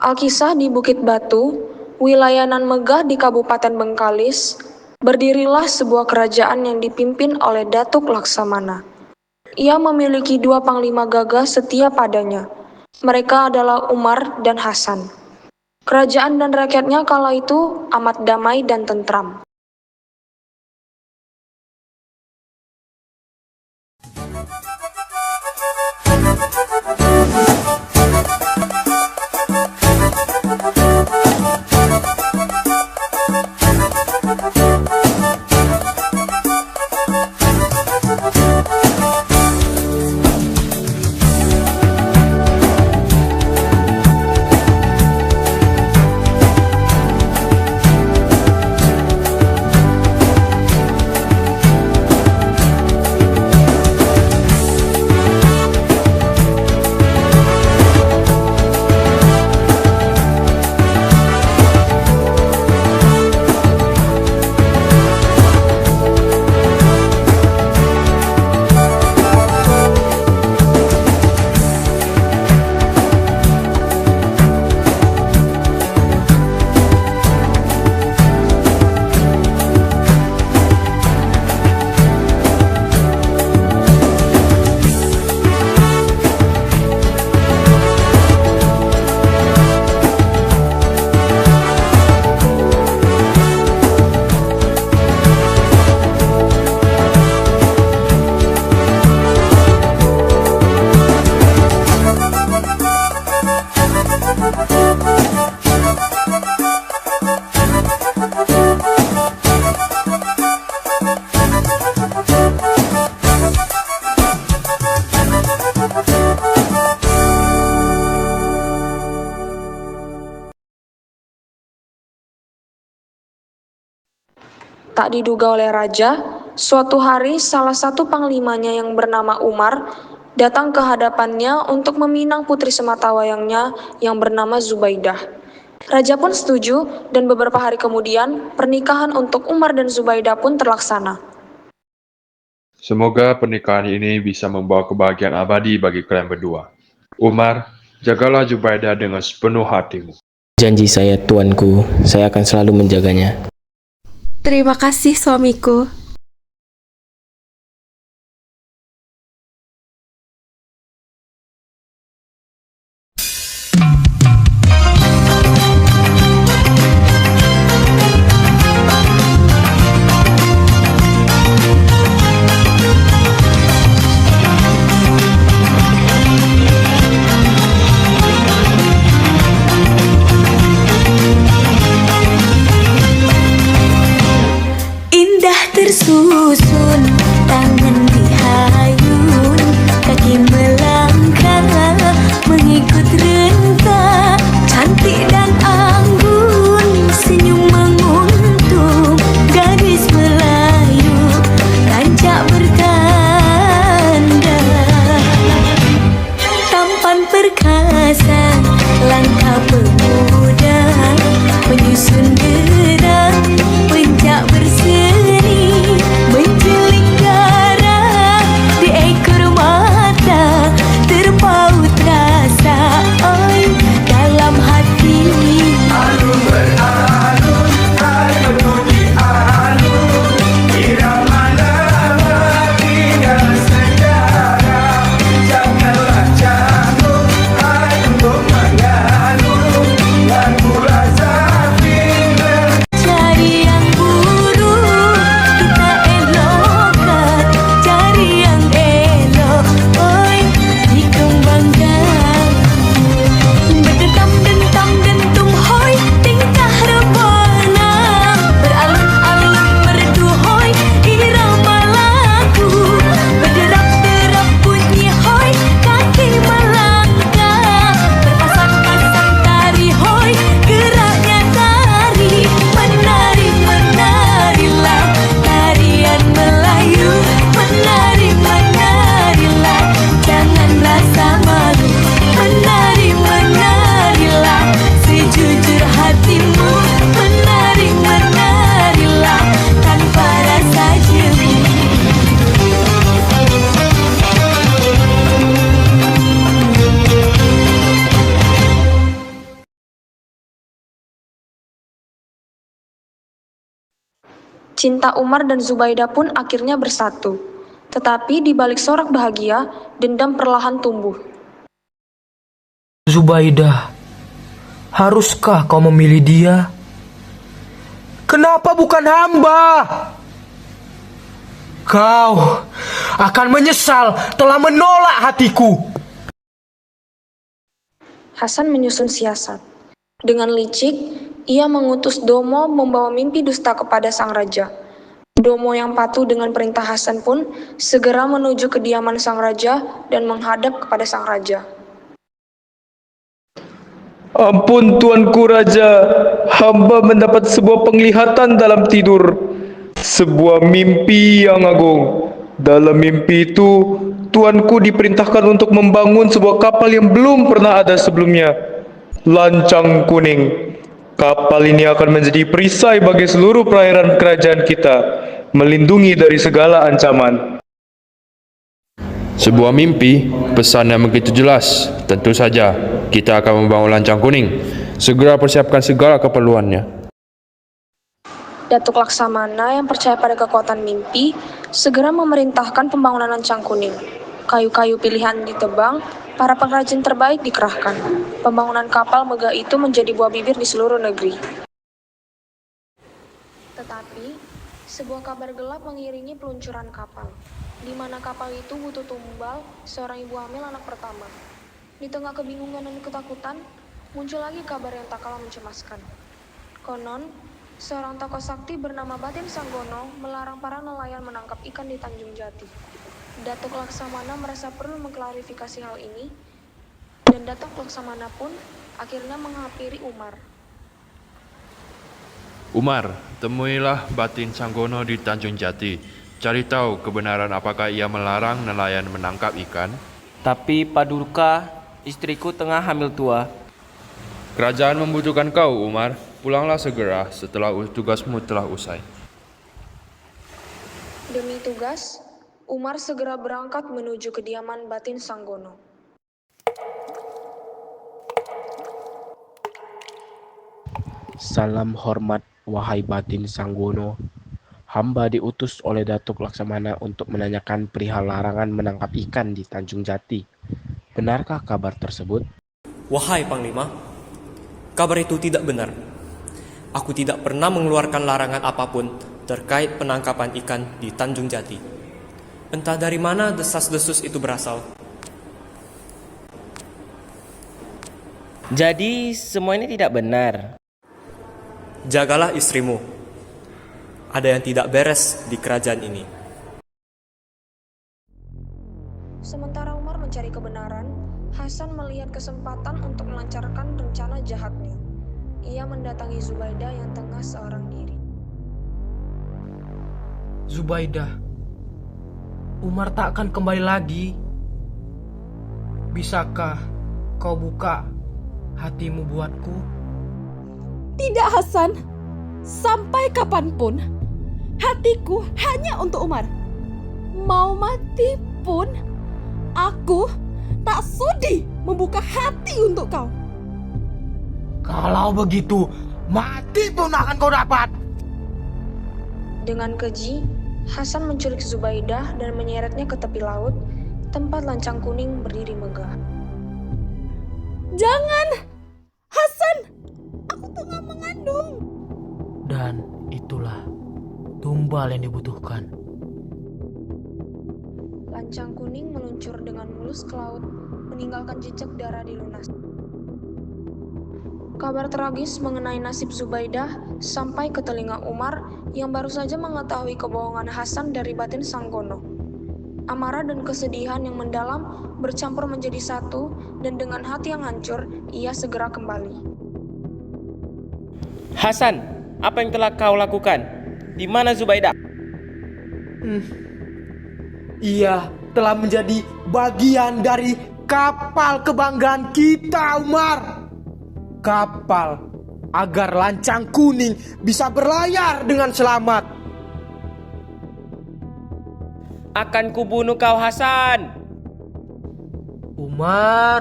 Alkisah di Bukit Batu, wilayah nan megah di Kabupaten Bengkalis, berdirilah sebuah kerajaan yang dipimpin oleh Datuk Laksamana. Ia memiliki dua panglima gagah setia padanya. Mereka adalah Umar dan Hasan. Kerajaan dan rakyatnya kala itu amat damai dan tentram. Tak diduga oleh raja, suatu hari salah satu panglimanya yang bernama Umar datang ke hadapannya untuk meminang putri sematawayangnya yang bernama Zubaidah. Raja pun setuju dan beberapa hari kemudian pernikahan untuk Umar dan Zubaidah pun terlaksana. Semoga pernikahan ini bisa membawa kebahagiaan abadi bagi kalian berdua. Umar, jagalah Zubaidah dengan sepenuh hatimu. Janji saya, tuanku, saya akan selalu menjaganya. Terima kasih, suamiku. Cinta Umar dan Zubaidah pun akhirnya bersatu. Tetapi di balik sorak bahagia, dendam perlahan tumbuh. Zubaidah, haruskah kau memilih dia? Kenapa bukan hamba? Kau akan menyesal telah menolak hatiku. Hasan menyusun siasat. Dengan licik, ia mengutus Domo membawa mimpi dusta kepada sang raja. Domo yang patuh dengan perintah Hasan pun segera menuju kediaman sang raja dan menghadap kepada sang raja. Ampun Tuanku Raja, hamba mendapat sebuah penglihatan dalam tidur. Sebuah mimpi yang agung. Dalam mimpi itu, Tuanku diperintahkan untuk membangun sebuah kapal yang belum pernah ada sebelumnya. Lancang Kuning. Kapal ini akan menjadi perisai bagi seluruh perairan kerajaan kita, melindungi dari segala ancaman. Sebuah mimpi, pesan yang begitu jelas. Tentu saja, kita akan membangun lancang kuning. Segera persiapkan segala keperluannya. Datuk Laksamana yang percaya pada kekuatan mimpi segera memerintahkan pembangunan lancang kuning. Kayu-kayu pilihan ditebang, para pengrajin terbaik dikerahkan. Pembangunan kapal megah itu menjadi buah bibir di seluruh negeri. Tetapi, sebuah kabar gelap mengiringi peluncuran kapal. Di mana kapal itu butuh tumbal seorang ibu hamil anak pertama. Di tengah kebingungan dan ketakutan, muncul lagi kabar yang tak kalah mencemaskan. Konon, seorang tokoh sakti bernama Batin Sanggono melarang para nelayan menangkap ikan di Tanjung Jati. Datuk Laksamana merasa perlu mengklarifikasi hal ini, dan Datuk Laksamana pun akhirnya menghampiri Umar. Umar, temuilah Batin Sanggono di Tanjung Jati. Cari tahu kebenaran apakah ia melarang nelayan menangkap ikan. Tapi Pak Durka, istriku tengah hamil tua. Kerajaan membutuhkan kau, Umar. Pulanglah segera setelah tugasmu telah usai. Demi tugas, Umar segera berangkat menuju kediaman Batin Sanggono. Salam hormat, wahai Batin Sanggono. Hamba diutus oleh Datuk Laksamana untuk menanyakan perihal larangan menangkap ikan di Tanjung Jati. Benarkah kabar tersebut? Wahai Panglima, kabar itu tidak benar. Aku tidak pernah mengeluarkan larangan apapun terkait penangkapan ikan di Tanjung Jati. Entah dari mana desas-desus itu berasal. Jadi semua ini tidak benar. Jagalah istrimu. Ada yang tidak beres di kerajaan ini. Sementara Umar mencari kebenaran, Hasan melihat kesempatan untuk melancarkan rencana jahatnya. Ia mendatangi Zubaidah yang tengah seorang diri. Zubaidah, Umar tak akan kembali lagi. Bisakah kau buka hatimu buatku? Tidak, Hasan. Sampai kapanpun, hatiku hanya untuk Umar. Mau mati pun, aku tak sudi membuka hati untuk kau. Kalau begitu, mati pun akan kau dapat. Dengan keji, Hasan menculik Zubaidah dan menyeretnya ke tepi laut, tempat lancang kuning berdiri megah. Jangan, Hasan, aku tengah mengandung. Dan itulah tumbal yang dibutuhkan. Lancang kuning meluncur dengan mulus ke laut, meninggalkan jejak darah di lunas. Kabar tragis mengenai nasib Zubaidah sampai ke telinga Umar yang baru saja mengetahui kebohongan Hasan dari Batin Sanggono. Amarah dan kesedihan yang mendalam bercampur menjadi satu, dan dengan hati yang hancur, ia segera kembali. Hasan, apa yang telah kau lakukan? Di mana Zubaidah? Ia telah menjadi bagian dari kapal kebanggaan kita, Umar. Kapal agar lancang kuning bisa berlayar dengan selamat. Akan kubunuh kau, Hasan. Umar,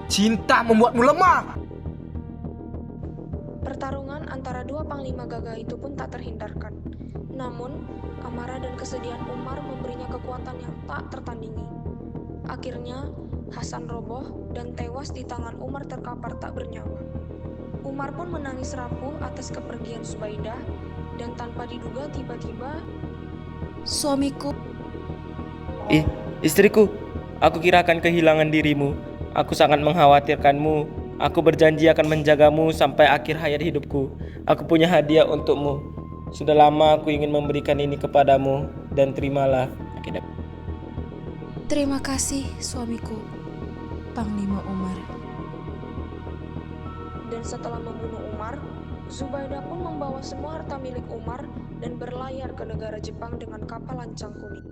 cinta membuatmu lemah. Pertarungan antara dua panglima gagah itu pun tak terhindarkan. Namun, amarah dan kesedihan Umar memberinya kekuatan yang tak tertandingi. Akhirnya, Hasan roboh dan tewas di tangan Umar terkapar tak bernyawa. Umar pun menangis rapuh atas kepergian Zubaidah, dan tanpa diduga tiba-tiba, Suamiku, Istriku, aku kira akan kehilangan dirimu. Aku sangat mengkhawatirkanmu. Aku berjanji akan menjagamu sampai akhir hayat hidupku. Aku punya hadiah untukmu. Sudah lama aku ingin memberikan ini kepadamu, dan terimalah. terima kasih suamiku, Panglima Umar. dan setelah membunuh Umar, Zubaidah pun membawa semua harta milik Umar dan berlayar ke negara Jepang dengan kapal lancang kuning.